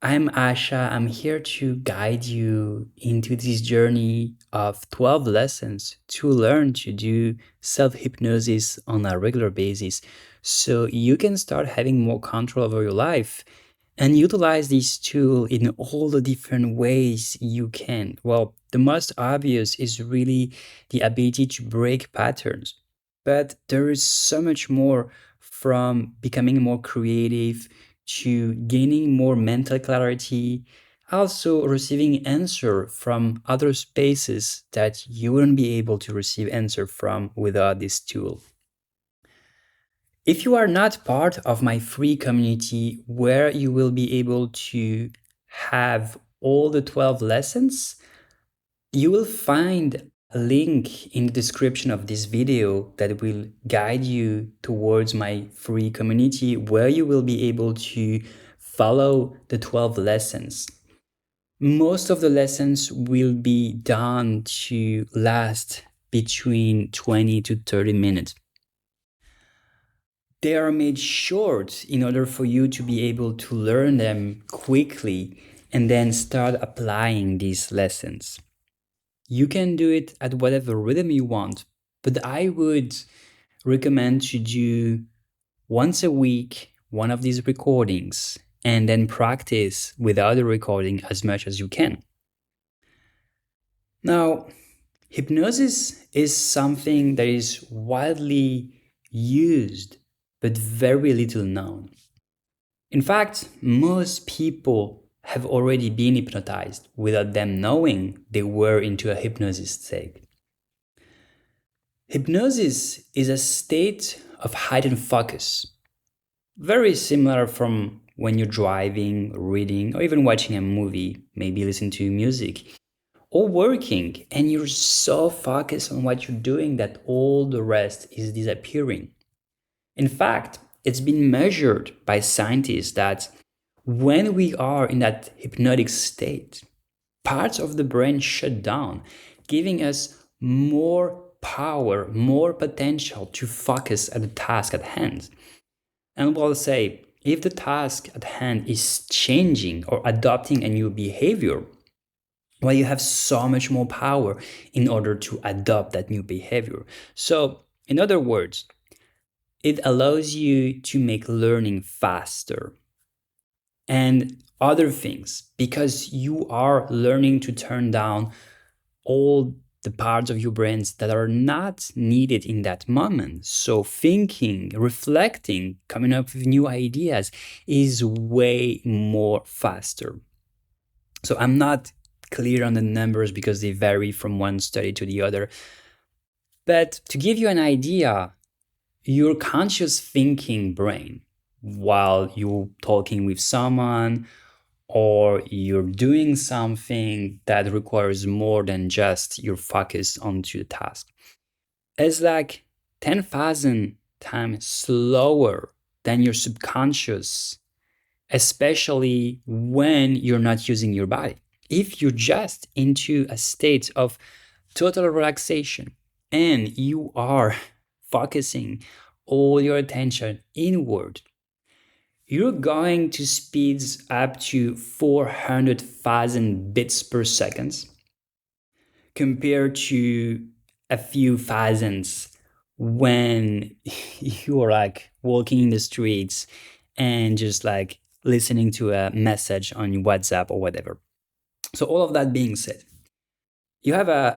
I'm Asha. I'm here to guide you into this journey of 12 lessons to learn to do self hypnosis on a regular basis so you can start having more control over your life and utilize this tool in all the different ways you can. Well, the most obvious is really the ability to break patterns, but there is so much more from becoming more creative to gaining more mental clarity, also receiving answer from other spaces that you wouldn't be able to receive answer from without this tool. If you are not part of my free community where you will be able to have all the 12 lessons, you will find a link in the description of this video that will guide you towards my free community where you will be able to follow the 12 lessons. Most of the lessons will be done to last between 20 to 30 minutes. They are made short in order for you to be able to learn them quickly and then start applying these lessons. You can do it at whatever rhythm you want, but I would recommend to do once a week one of these recordings and then practice without a recording as much as you can. Now, hypnosis is something that is widely used but very little known. In fact, most people have already been hypnotized without them knowing they were into a hypnosis state. Hypnosis is a state of heightened focus, very similar from when you're driving, reading, or even watching a movie, maybe listening to music, or working, and you're so focused on what you're doing that all the rest is disappearing. In fact, it's been measured by scientists that when we are in that hypnotic state, parts of the brain shut down, giving us more power, more potential to focus at the task at hand. And we'll say, if the task at hand is changing or adopting a new behavior, well, you have so much more power in order to adopt that new behavior. So, in other words, it allows you to make learning faster and other things because you are learning to turn down all the parts of your brains that are not needed in that moment. So thinking, reflecting, coming up with new ideas is way more faster. So I'm not clear on the numbers because they vary from one study to the other. But to give you an idea, your conscious thinking brain, while you're talking with someone or you're doing something that requires more than just your focus onto the task, is like 10,000 times slower than your subconscious, especially when you're not using your body. If you're just into a state of total relaxation and you are focusing all your attention inward, you're going to speeds up to 400,000 bits per second compared to a few thousands when you are like walking in the streets and just like listening to a message on WhatsApp or whatever. So all of that being said, you have a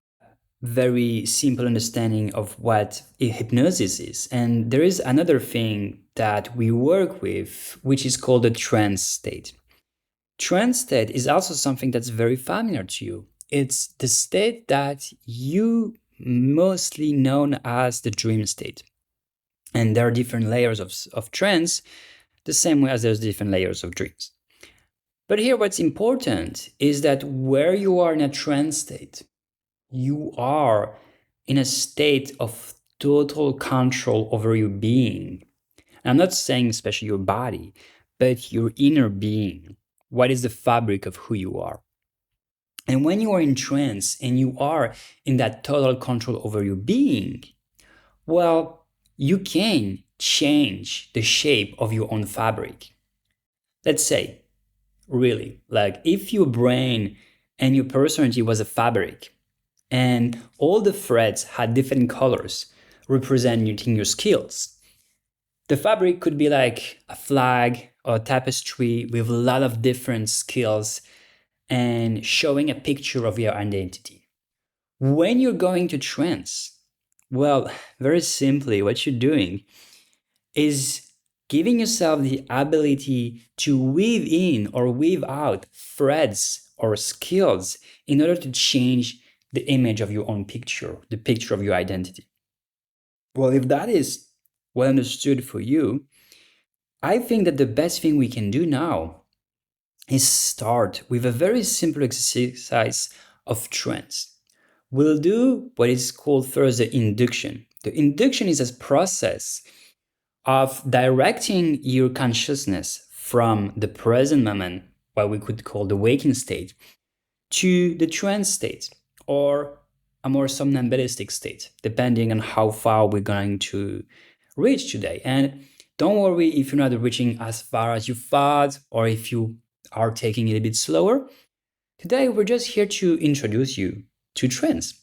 very simple understanding of what hypnosis is. And there is another thing that we work with, which is called the trance state. Trance state is also something that's very familiar to you. It's the state that you mostly known as the dream state. And there are different layers of trance, the same way as there's different layers of dreams. But here what's important is that where you are in a trance state, you are in a state of total control over your being. And I'm not saying especially your body, but your inner being. What is the fabric of who you are? And when you are in trance and you are in that total control over your being, well, you can change the shape of your own fabric. Let's say Really. Like if your brain and your personality was a fabric and all the threads had different colors representing your skills, the fabric could be like a flag or a tapestry with a lot of different skills and showing a picture of your identity. When you're going to trance, well, very simply, what you're doing is giving yourself the ability to weave in or weave out threads or skills in order to change the image of your own picture, the picture of your identity. Well, if that is well understood for you, I think that the best thing we can do now is start with a very simple exercise of trance. We'll do what is called first the induction. The induction is a process of directing your consciousness from the present moment, what we could call the waking state, to the trance state or a more somnambulistic state, depending on how far we're going to reach today. And don't worry if you're not reaching as far as you thought or if you are taking it a bit slower. Today, we're just here to introduce you to trance.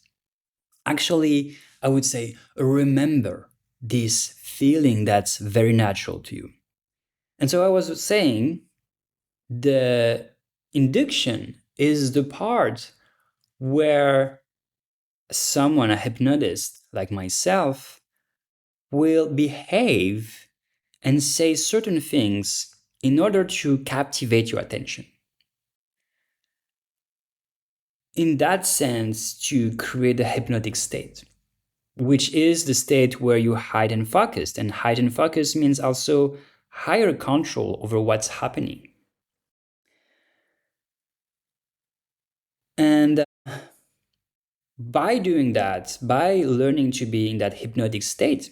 Actually, I would say remember this feeling that's very natural to you. And so I was saying the induction is the part where someone, a hypnotist like myself, will behave and say certain things in order to captivate your attention. In that sense, to create a hypnotic state, which is the state where you hide and focus. And hide and focus means also higher control over what's happening. And by doing that, by learning to be in that hypnotic state,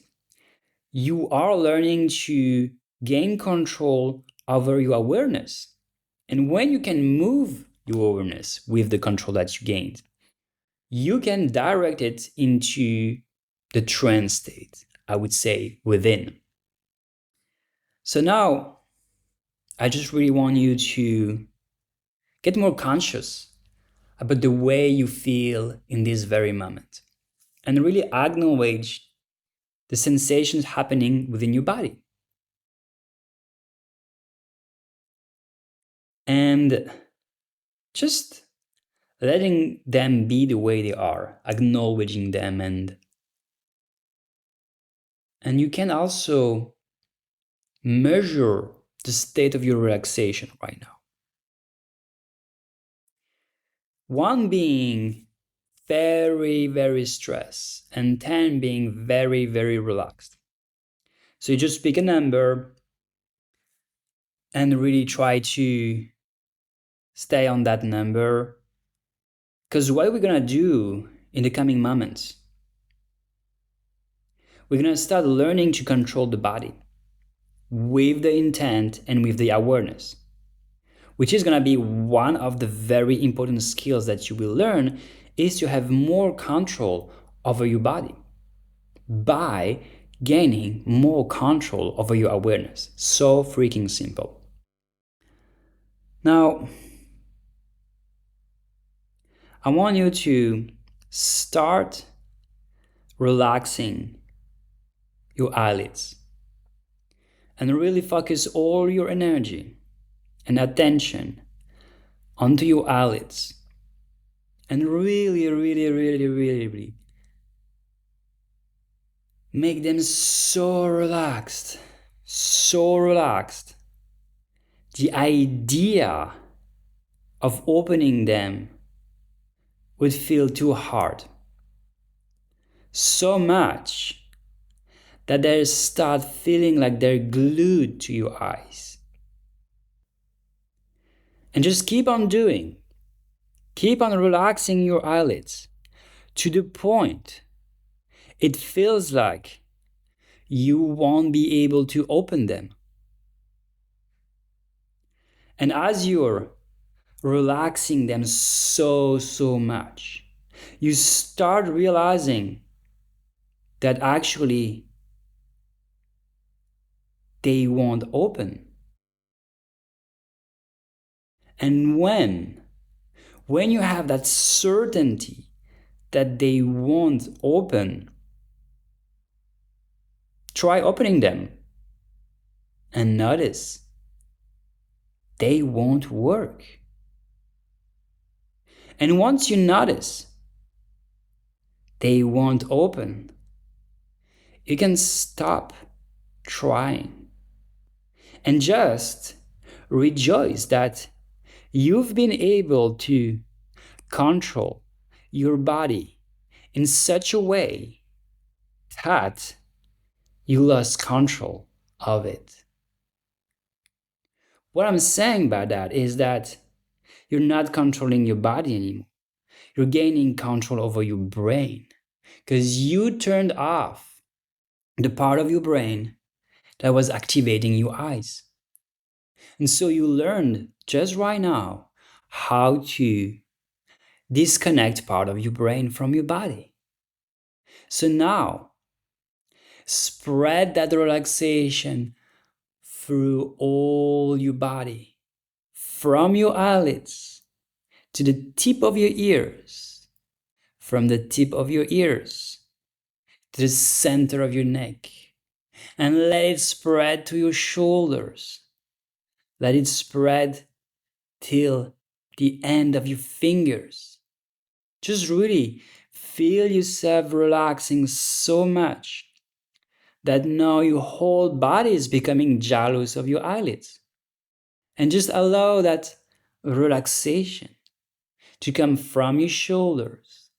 you are learning to gain control over your awareness. And when you can move your awareness with the control that you gained, you can direct it into the trance state, I would say, within. So now, I just really want you to get more conscious about the way you feel in this very moment and really acknowledge the sensations happening within your body. And just letting them be the way they are, acknowledging them, and you can also measure the state of your relaxation right now. One being very, very stressed, and 10 being very, very relaxed. So you just pick a number and really try to stay on that number. Because what we're gonna do in the coming moments, we're gonna start learning to control the body with the intent and with the awareness, which is gonna be one of the very important skills that you will learn, is to have more control over your body by gaining more control over your awareness. So freaking simple. Now, I want you to start relaxing your eyelids and really focus all your energy and attention onto your eyelids and really make them so relaxed, so relaxed. The idea of opening them would feel too hard. So much that they start feeling like they're glued to your eyes. And just keep on doing. Keep on relaxing your eyelids to the point it feels like you won't be able to open them. And as you're relaxing them so much, you start realizing that actually they won't open. And when you have that certainty that they won't open, try opening them and notice they won't work. And once you notice they won't open, you can stop trying and just rejoice that you've been able to control your body in such a way that you lost control of it. What I'm saying by that is that you're not controlling your body anymore. You're gaining control over your brain because you turned off the part of your brain that was activating your eyes. And so you learned just right now how to disconnect part of your brain from your body. So now, spread that relaxation through all your body, from your eyelids to the tip of your ears, from the tip of your ears to the center of your neck, and let it spread to your shoulders. Let it spread till the end of your fingers. Just really feel yourself relaxing so much that now your whole body is becoming jealous of your eyelids. And just allow that relaxation to come from your shoulders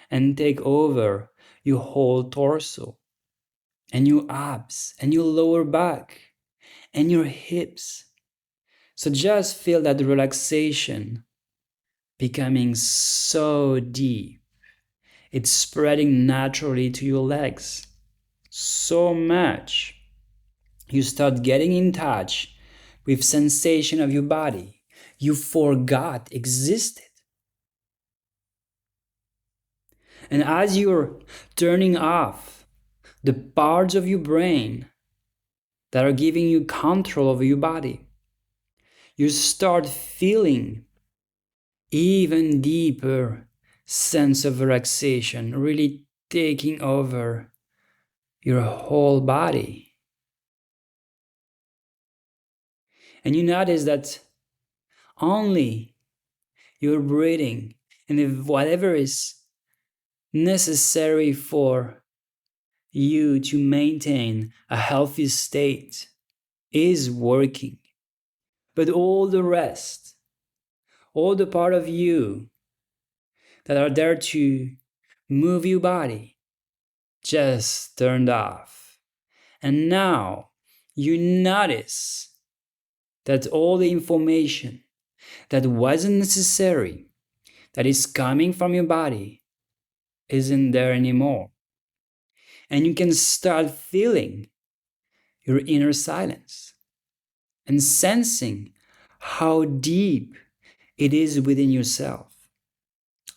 and take over your whole torso and your abs and your lower back and your hips. So just feel that relaxation becoming so deep. It's spreading naturally to your legs so much. You start getting in touch with sensation of your body you forgot existed. And as you're turning off the parts of your brain that are giving you control over your body, you start feeling even deeper sense of relaxation really taking over your whole body. And you notice that only your breathing and if whatever is necessary for you to maintain a healthy state is working. But all the rest, all the part of you that are there to move your body, just turned off. And now you notice that all the information that wasn't necessary, that is coming from your body, isn't there anymore. And you can start feeling your inner silence and sensing how deep it is within yourself,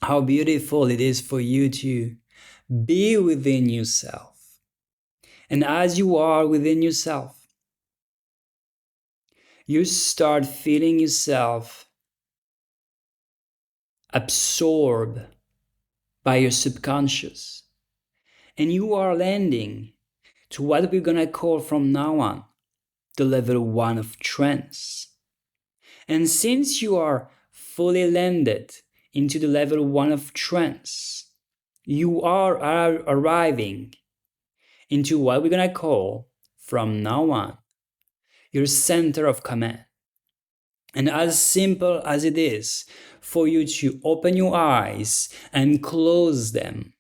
how beautiful it is for you to be within yourself. And as you are within yourself, you start feeling yourself absorbed by your subconscious. And you are landing to what we're gonna call from now on the level 1 of trance. And since you are fully landed into the level 1 of trance, you are arriving into what we're gonna call from now on your center of command. And as simple as it is for you to open your eyes and close them,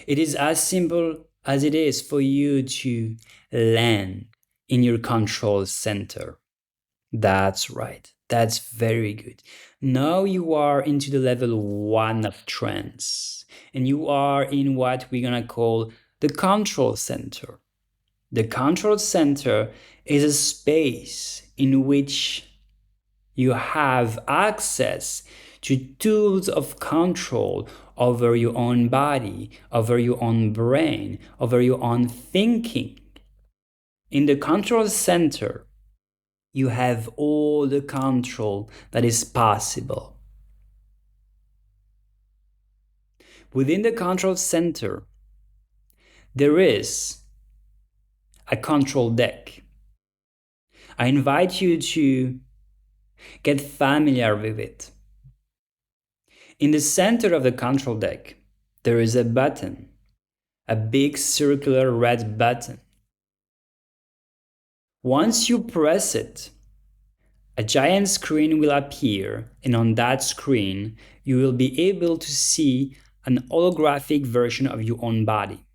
it is as simple as it is for you to land in your control center. That's right. That's very good. Now you are into the level 1 of trance, and you are in what we're gonna call the control center. The control center is a space in which you have access to tools of control over your own body, over your own brain, over your own thinking. In the control center, You have all the control that is possible. Within the control center, there is a control deck. I invite you to get familiar with it. In the center of the control deck, there is a button, a big circular red button. Once you press it, a giant screen will appear, and on that screen, you will be able to see an holographic version of your own body.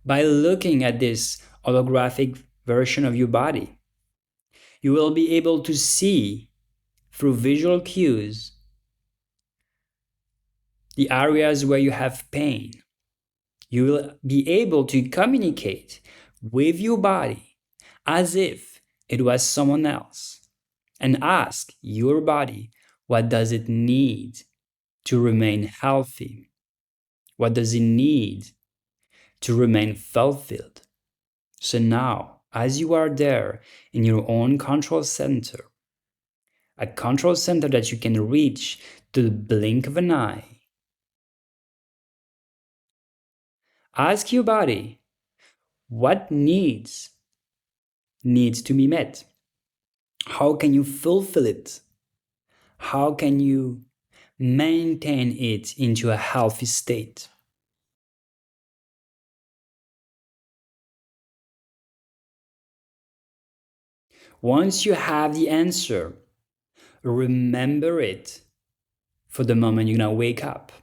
By looking at this holographic version of your body, you will be able to see through visual cues the areas where you have pain. You will be able to communicate with your body as if it was someone else and ask your body, what does it need to remain healthy? What does it need to remain fulfilled? So now, as you are there in your own control center, a control center that you can reach to the blink of an eye, ask your body, what needs to be met? How can you fulfill it? How can you maintain it into a healthy state? Once you have the answer, remember it for the moment you're gonna wake up.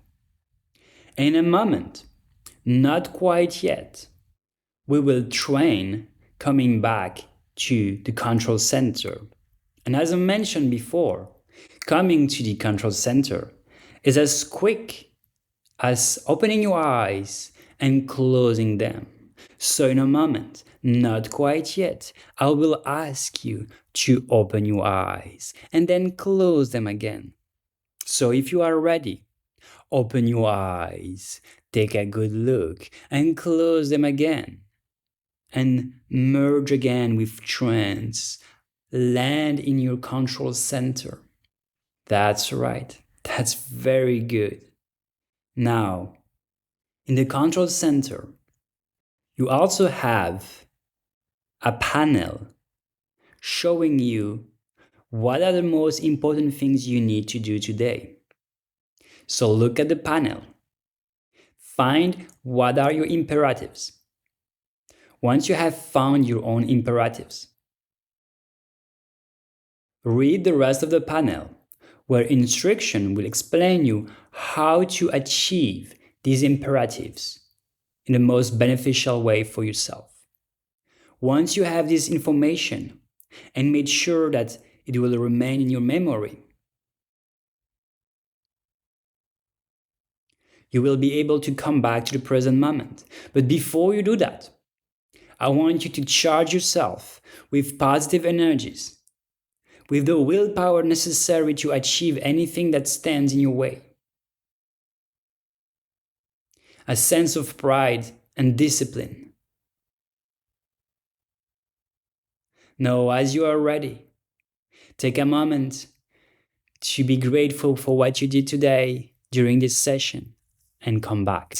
In a moment, not quite yet, we will train coming back to the control center. And as I mentioned before, coming to the control center is as quick as opening your eyes and closing them. So in a moment, not quite yet, I will ask you to open your eyes and then close them again. So if you are ready, open your eyes, take a good look, and close them again. And merge again with trance. Land in your control center. That's right. That's very good. Now, in the control center, you also have a panel showing you what are the most important things you need to do today. So look at the panel. Find what are your imperatives. Once you have found your own imperatives, read the rest of the panel, where instruction will explain you how to achieve these imperatives in the most beneficial way for yourself. Once you have this information and made sure that it will remain in your memory, you will be able to come back to the present moment. But before you do that, I want you to charge yourself with positive energies, with the willpower necessary to achieve anything that stands in your way. A sense of pride and discipline. Now, as you are ready, take a moment to be grateful for what you did today during this session and come back.